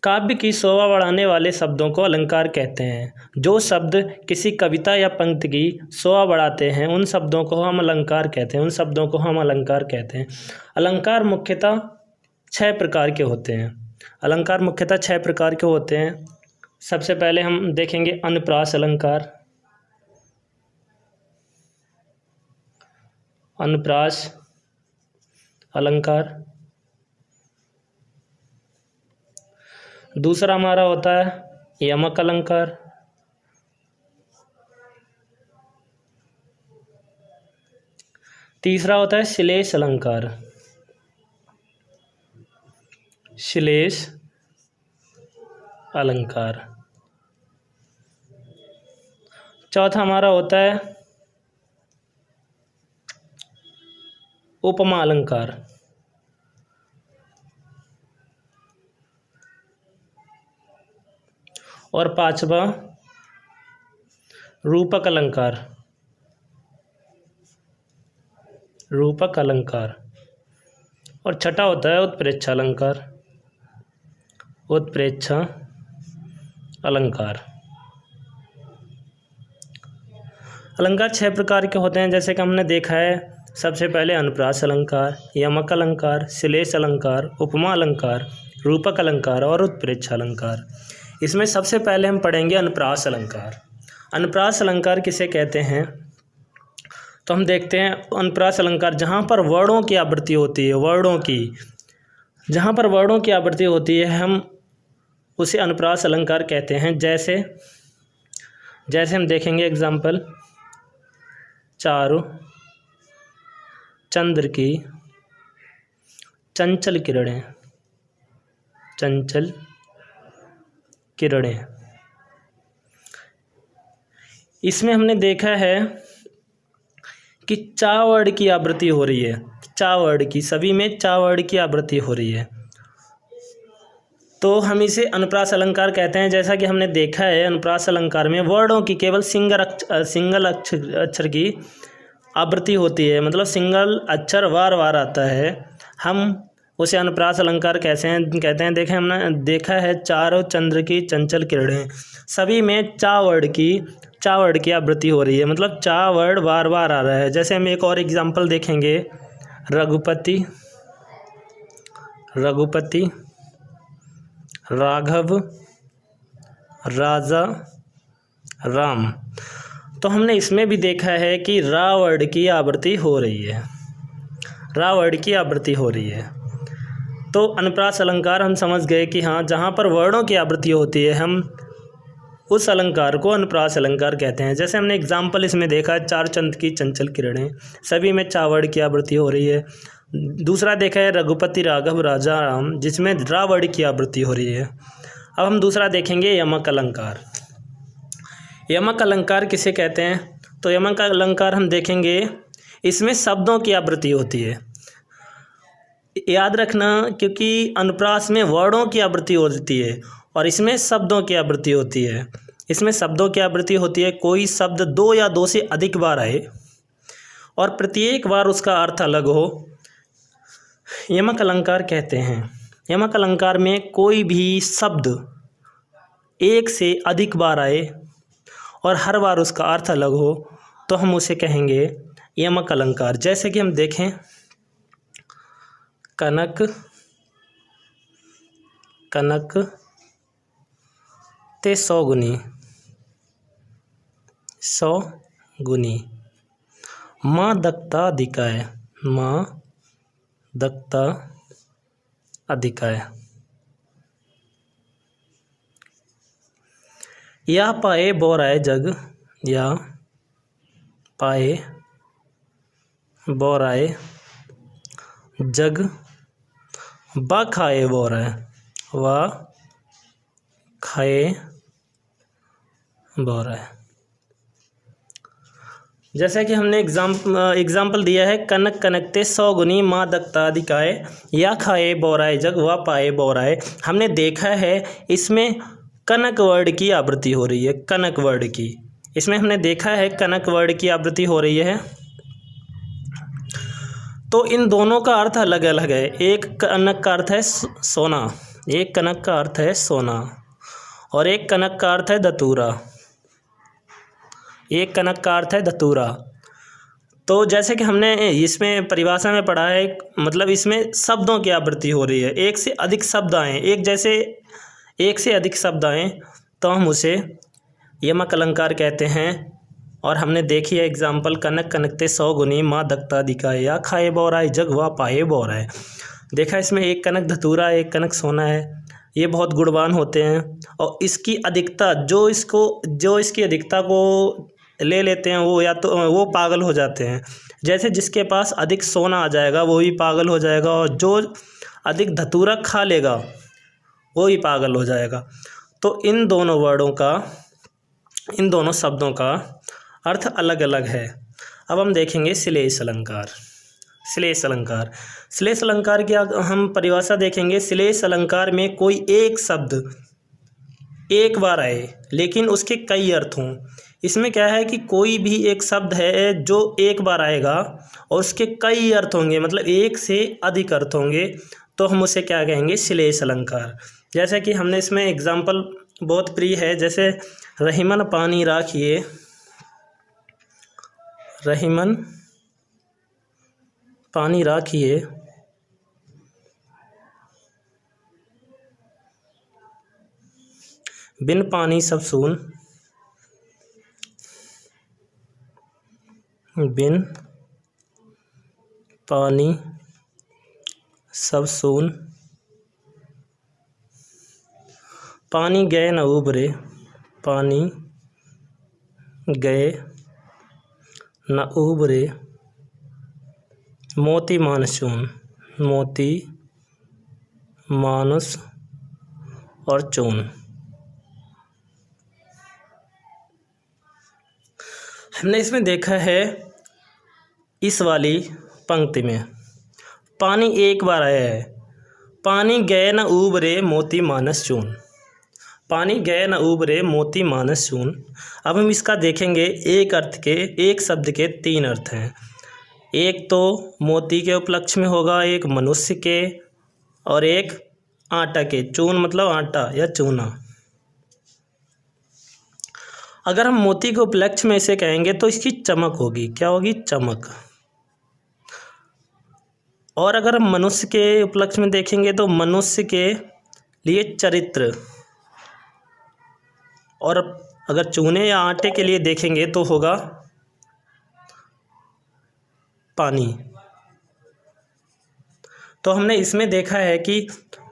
काव्य की शोभा बढ़ाने वाले शब्दों को अलंकार कहते हैं। जो शब्द किसी कविता या पंक्ति की शोभा बढ़ाते हैं उन शब्दों को हम अलंकार कहते हैं। अलंकार मुख्यतः 6 प्रकार के होते हैं। सबसे पहले हम देखेंगे अनुप्रास अलंकार। दूसरा हमारा होता है यमक अलंकार। तीसरा होता है श्लेष अलंकार। चौथा हमारा होता है उपमा अलंकार। और पांचवा रूपक अलंकार। और छठा होता है उत्प्रेक्षा अलंकार। अलंकार 6 प्रकार के होते हैं, जैसे कि हमने देखा है। सबसे पहले अनुप्रास अलंकार, यमक अलंकार, श्लेष अलंकार, उपमा अलंकार, रूपक अलंकार और उत्प्रेक्षा अलंकार। इसमें सबसे पहले हम पढ़ेंगे अनुप्रास अलंकार। अनुप्रास अलंकार किसे कहते हैं, तो हम देखते हैं अनुप्रास अलंकार जहाँ पर वर्णों की आवृत्ति होती है, हम उसे अनुप्रास अलंकार कहते हैं। जैसे हम देखेंगे एग्जाम्पल, चारु चंद्र की चंचल किरणें। इसमें हमने देखा है कि चा वर्ड की आवृत्ति हो रही है। सभी में चा वर्ड की आवृत्ति हो रही है, तो हम इसे अनुप्रास अलंकार कहते हैं। जैसा कि हमने देखा है अनुप्रास अलंकार में वर्णों की केवल सिंगल अक्षर की आवृत्ति होती है, मतलब सिंगल अक्षर वार आता है, हम उसे अनुप्रास अलंकार कहते हैं। देखें, हमने देखा है चारों चंद्र की चंचल किरणें, सभी में चा वर्ड की आवृत्ति हो रही है, मतलब चा वर्ड बार आ रहा है। जैसे हम एक और एग्जाम्पल देखेंगे, रघुपति, राघव, राजा, राम। तो हमने इसमें भी देखा है कि रा वर्ड की आवृत्ति हो रही है। तो अनुप्रास अलंकार हम समझ गए कि हाँ, जहाँ पर वर्णों की आवृत्ति होती है हम उस अलंकार को अनुप्रास अलंकार कहते हैं। जैसे हमने एग्जाम्पल इसमें देखा है, चार चंद की चंचल किरणें, सभी में चा वर्ड की आवृत्ति हो रही है। दूसरा देखा है रघुपति, राघव, राजा, राम, जिसमें रा वर्ड की आवृत्ति हो रही है। अब हम दूसरा देखेंगे यमक अलंकार। यमक अलंकार किसे कहते हैं, तो यमक अलंकार हम देखेंगे इसमें शब्दों की आवृत्ति होती है। याद रखना, क्योंकि अनुप्रास में वर्णों की आवृत्ति होती है और इसमें शब्दों की आवृत्ति होती है। कोई शब्द 2 या 2 से अधिक बार आए और प्रत्येक बार उसका अर्थ अलग हो, यमक अलंकार कहते हैं। यमक अलंकार में कोई भी शब्द 1 से अधिक बार आए और हर बार उसका अर्थ अलग हो तो हम उसे कहेंगे यमक अलंकार। जैसे कि हम देखें, कनक ते 100 गुनी, माँ दक्ता अधिकाय, या पाए बोराए जग, बा खाए बोराए। जैसा कि हमने एग्जाम्पल दिया है, कनकते 100 गुनी, माँ दक्ता अधिकाय, या खाए बोराए जग, व पाए बोराए। हमने देखा है इसमें कनक वर्ड की आवृत्ति हो रही है, इसमें हमने देखा है कनक वर्ड की आवृत्ति हो रही है। तो इन दोनों का अर्थ अलग अलग है। एक कनक का अर्थ है सोना एक कनक का अर्थ है सोना और एक कनक का अर्थ है धतूरा। एक कनक का अर्थ है धतूरा। तो जैसे कि हमने इसमें परिभाषा में पढ़ा है, मतलब इसमें शब्दों की आवृत्ति हो रही है, एक से अधिक शब्द आए, एक से अधिक शब्द आए तो हम उसे यमक अलंकार कहते हैं। और हमने देखी है एग्जाम्पल, कनक कनकते 100 गुनी माँ दक्ता दिखाए, या खाए बोराए जग वा पाए बोराए। देखा इसमें एक कनक धतूरा है, एक कनक सोना है, ये बहुत गुणवान होते हैं। और इसकी अधिकता जो इसकी अधिकता को ले लेते हैं वो या तो वो पागल हो जाते हैं। जैसे जिसके पास अधिक सोना आ जाएगा वो भी पागल हो जाएगा, और जो अधिक धतूरा खा लेगा वो भी पागल हो जाएगा। तो इन दोनों शब्दों का अर्थ अलग अलग है। अब हम देखेंगे श्लेष अलंकार। श्लेष अलंकार की हम परिभाषा देखेंगे। श्लेष अलंकार में कोई एक शब्द एक बार आए लेकिन उसके कई अर्थ हों। इसमें क्या है कि कोई भी एक शब्द है जो एक बार आएगा और उसके कई अर्थ होंगे, मतलब एक से अधिक अर्थ होंगे, तो हम उसे क्या कहेंगे? श्लेष अलंकार। जैसे कि हमने इसमें एग्जाम्पल बहुत प्रिय है, जैसे रहीमन पानी राखिए, रहीमन पानी राखिए, बिन पानी सब सून, बिन पानी सब सून, पानी गए न उबरे, पानी गए न उबरे, मोती मानस चून, मोती मानस और चून। हमने इसमें देखा है इस वाली पंक्ति में पानी एक बार आया है, पानी गए न उबरे मोती मानस चून, पानी गए न उबरे मोती मानस चून। अब हम इसका देखेंगे एक अर्थ के, एक शब्द के 3 अर्थ हैं। एक तो मोती के उपलक्ष्य में होगा, एक मनुष्य के, और एक आटा के। चून मतलब आटा या चूना। अगर हम मोती के उपलक्ष्य में इसे कहेंगे तो इसकी चमक होगी। क्या होगी? चमक। और अगर हम मनुष्य के उपलक्ष्य में देखेंगे तो मनुष्य के लिए चरित्र। और अगर चूने या आटे के लिए देखेंगे तो होगा पानी। तो हमने इसमें देखा है कि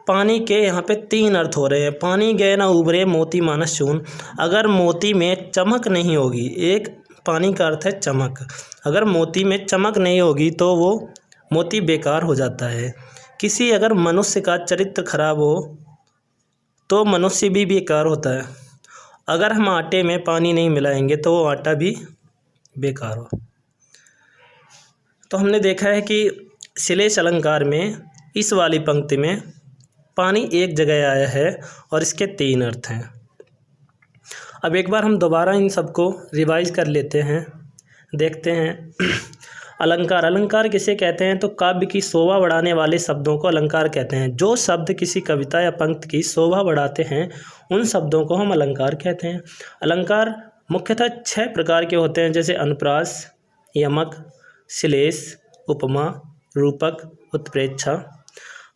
पानी के यहाँ पे 3 अर्थ हो रहे हैं। पानी गए ना उभरे मोती मानस चून। अगर मोती में चमक नहीं होगी, एक पानी का अर्थ है चमक, अगर मोती में चमक नहीं होगी तो वो मोती बेकार हो जाता है। किसी अगर मनुष्य का चरित्र खराब हो तो मनुष्य भी बेकार होता है। अगर हम आटे में पानी नहीं मिलाएंगे तो वो आटा भी बेकार हो। तो हमने देखा है कि श्लेष अलंकार में इस वाली पंक्ति में पानी एक जगह आया है और इसके 3 अर्थ हैं। अब एक बार हम दोबारा इन सबको रिवाइज कर लेते हैं, देखते हैं। अलंकार किसे कहते हैं? तो काव्य की शोभा बढ़ाने वाले शब्दों को अलंकार कहते हैं। जो शब्द किसी कविता या पंक्ति की शोभा बढ़ाते हैं उन शब्दों को हम अलंकार कहते हैं। अलंकार मुख्यतः 6 प्रकार के होते हैं, जैसे अनुप्रास, यमक, श्लेष, उपमा, रूपक, उत्प्रेक्षा।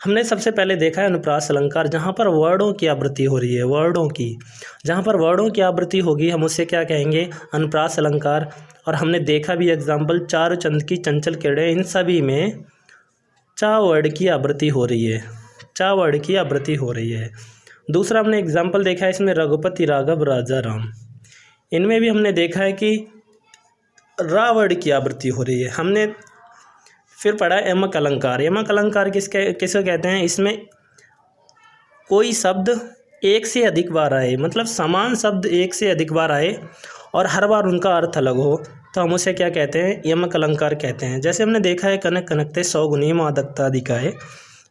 हमने सबसे पहले देखा है अनुप्रास अलंकार, जहाँ पर वर्णों की आवृत्ति हो रही है, वर्णों की। जहाँ पर वर्णों की आवृत्ति होगी हम उसे क्या कहेंगे? अनुप्रास अलंकार। और हमने देखा भी एग्जाम्पल, चार चंद की चंचल किरणें, इन सभी में चा वर्ण की आवृत्ति हो रही है, चा वर्ण की आवृत्ति हो रही है। दूसरा हमने एग्जाम्पल देखा है इसमें रघुपति राघव राजा राम, इनमें भी हमने देखा है कि रा वर्ण की आवृत्ति हो रही है। हमने फिर पढ़ा यमक अलंकार। यमक अलंकार किसे कहते हैं? इसमें कोई शब्द एक से अधिक बार आए, मतलब समान शब्द एक से अधिक बार आए और हर बार उनका अर्थ अलग हो, तो हम उसे क्या कहते हैं? यमक अलंकार कहते हैं। जैसे हमने देखा है कनक कनकते 100 गुनी माँ दक्ता दिखाए,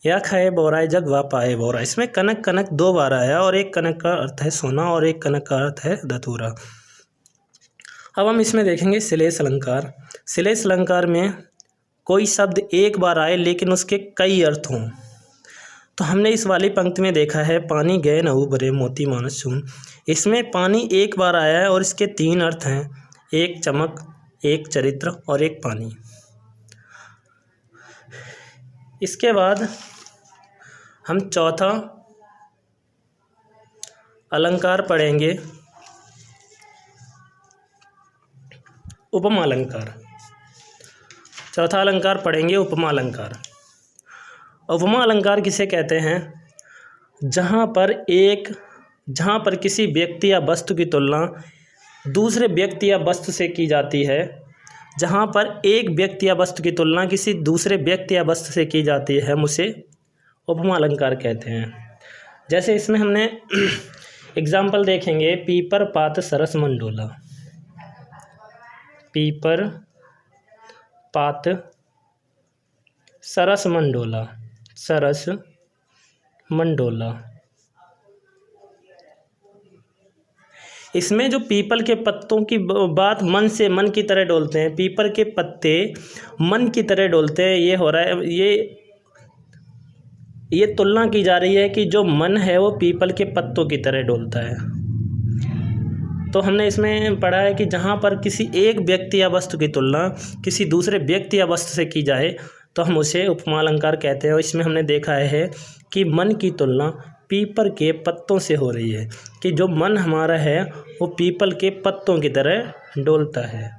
या खाए बोराए जग वा पाए बोरा। इसमें कनक कनक 2 बार आया और एक कनक का अर्थ है सोना और एक कनक का अर्थ है धतूरा। अब हम इसमें देखेंगे श्लेष अलंकार। श्लेष अलंकार में कोई शब्द एक बार आए लेकिन उसके कई अर्थ हों, तो हमने इस वाली पंक्ति में देखा है पानी गए न उबरे मोती मानस चून। इसमें पानी एक बार आया है और इसके 3 अर्थ हैं, एक चमक, एक चरित्र और एक पानी। इसके बाद हम चौथा अलंकार पढ़ेंगे, उपमा अलंकार। चौथा अलंकार पढ़ेंगे उपमा अलंकार। उपमा अलंकार किसे कहते हैं? जहाँ पर किसी व्यक्ति या वस्तु की तुलना दूसरे व्यक्ति या वस्तु से की जाती है, जहाँ पर एक व्यक्ति या वस्तु की तुलना किसी दूसरे व्यक्ति या वस्तु से की जाती है, हम उसे उपमा अलंकार कहते हैं। जैसे इसमें हमने एग्जाम्पल देखेंगे, पीपर पात सरस मंडोला। पीपर पात सरस मंडोला, सरस मंडोला। इसमें जो पीपल के पत्तों की बात मन से मन की तरह डोलते हैं, पीपल के पत्ते मन की तरह डोलते हैं, ये हो रहा है, ये तुलना की जा रही है कि जो मन है वो पीपल के पत्तों की तरह डोलता है। तो हमने इसमें पढ़ा है कि जहाँ पर किसी एक व्यक्ति या वस्तु की तुलना किसी दूसरे व्यक्ति या वस्तु से की जाए तो हम उसे उपमा अलंकार कहते हैं। और इसमें हमने देखा है कि मन की तुलना पीपल के पत्तों से हो रही है, कि जो मन हमारा है वो पीपल के पत्तों की तरह डोलता है।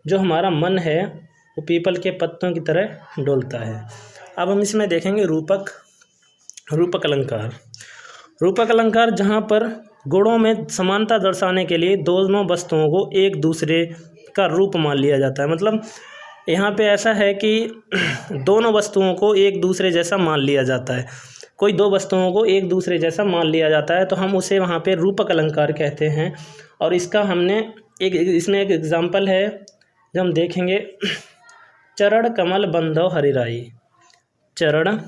जो हमारा मन है वो पीपल के पत्तों की तरह डोलता है। अब हम इसमें देखेंगे रूपक अलंकार। रूपक अलंकार जहाँ पर गुणों में समानता दर्शाने के लिए दोनों वस्तुओं को एक दूसरे का रूप मान लिया जाता है। मतलब यहाँ पे ऐसा है कि दोनों वस्तुओं को एक दूसरे जैसा मान लिया जाता है। कोई 2 वस्तुओं को एक दूसरे जैसा मान लिया जाता है तो हम उसे वहाँ पे रूपक अलंकार कहते हैं। और इसका हमने इसमें एक एग्जाम्पल है जब हम देखेंगे, चरण कमल बंधो हरिराई। चरण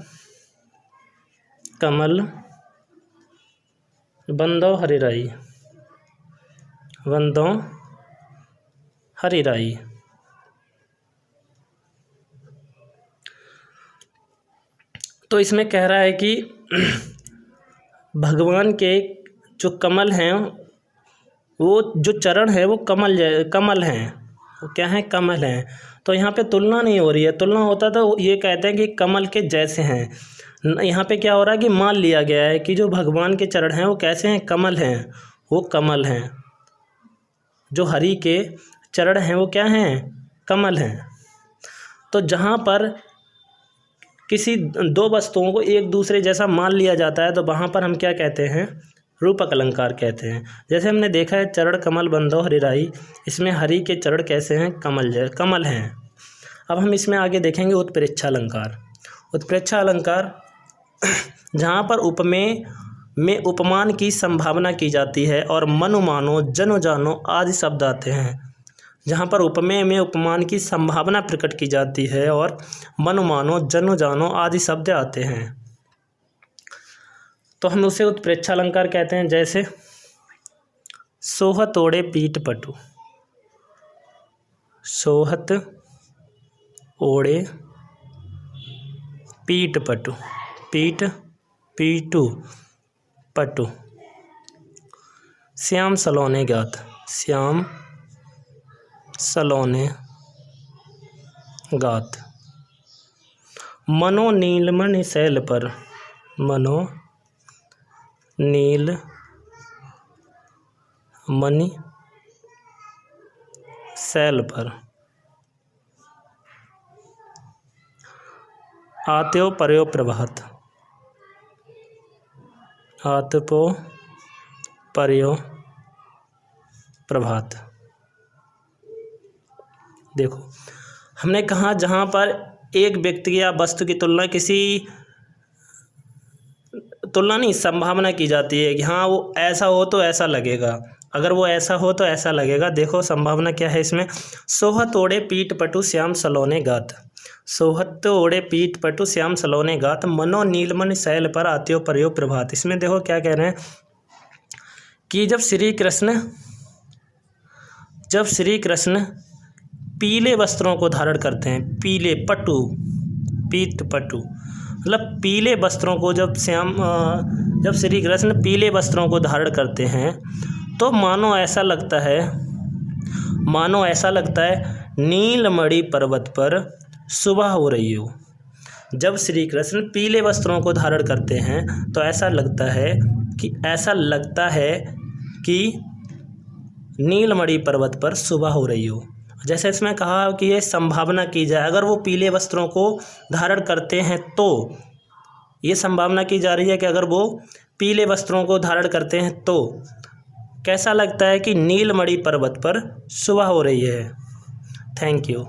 कमल बंधो हरिराई, बंधो हरिराई। तो इसमें कह रहा है कि भगवान के जो कमल हैं, वो जो चरण है वो कमल हैं, वो क्या हैं? कमल हैं। तो यहाँ पे तुलना नहीं हो रही है। तुलना होता तो ये कहते हैं कि कमल के जैसे हैं। यहाँ पे क्या हो रहा है कि मान लिया गया है कि जो भगवान के चरण हैं वो कैसे हैं? कमल हैं, वो कमल हैं। जो हरि के चरण हैं वो क्या हैं? कमल हैं। तो जहाँ पर किसी 2 वस्तुओं को एक दूसरे जैसा मान लिया जाता है तो वहाँ पर हम क्या कहते हैं? रूपक अलंकार कहते हैं। जैसे हमने देखा है चरण कमल बंधो हरिराई, इसमें हरि के चरण कैसे हैं? कमल हैं। अब हम इसमें आगे देखेंगे उत्प्रेक्षा अलंकार। उत्प्रेक्षा अलंकार जहाँ पर उपमेय में उपमान की संभावना की जाती है और मनु मानो जनो जानो आदि शब्द आते हैं। जहाँ पर उपमेय में उपमान की संभावना प्रकट की जाती है और मनु मानो जनो जानो आदि शब्द आते हैं तो हम उसे उत्प्रेक्षा अलंकार कहते हैं। जैसे सोहत ओढ़े पीठ पटु, सोहत ओढ़े पीठ पटु, पीठ पीटू पटु। श्याम सलोने गात, श्याम सलोने गात। मनो नीलमणि शैल पर, मनो नील मणि शैल पर। आत्यो पर्यो प्रभात, आतपो पर्यो प्रभात। देखो हमने कहा जहाँ पर एक व्यक्ति या वस्तु की तुलना नहीं, संभावना की जाती है कि हाँ वो ऐसा हो तो ऐसा लगेगा, अगर वो ऐसा हो तो ऐसा लगेगा। देखो संभावना क्या है इसमें, सोहत ओढ़े पीठ पटु श्याम सलोने गात, सोहत ओढ़े पीठ पटु श्याम सलोने गात, मनो नीलमन शैल पर आत्यो पर्यो प्रभात। इसमें देखो क्या कह रहे हैं कि जब श्री कृष्ण पीले वस्त्रों को धारण करते हैं, पीले पटु, पीठ पटु, मतलब पीले वस्त्रों को जब श्री कृष्ण पीले वस्त्रों को धारण करते हैं तो मानो ऐसा लगता है नीलमणि पर्वत पर सुबह हो रही हो। जब श्री कृष्ण पीले वस्त्रों को धारण करते हैं तो ऐसा लगता है कि नीलमणि पर्वत पर सुबह हो रही हो। जैसे इसमें कहा कि ये संभावना की जाए, अगर वो पीले वस्त्रों को धारण करते हैं तो ये संभावना की जा रही है कि अगर वो पीले वस्त्रों को धारण करते हैं तो कैसा लगता है कि नीलमणि पर्वत पर सुबह हो रही है। Thank you.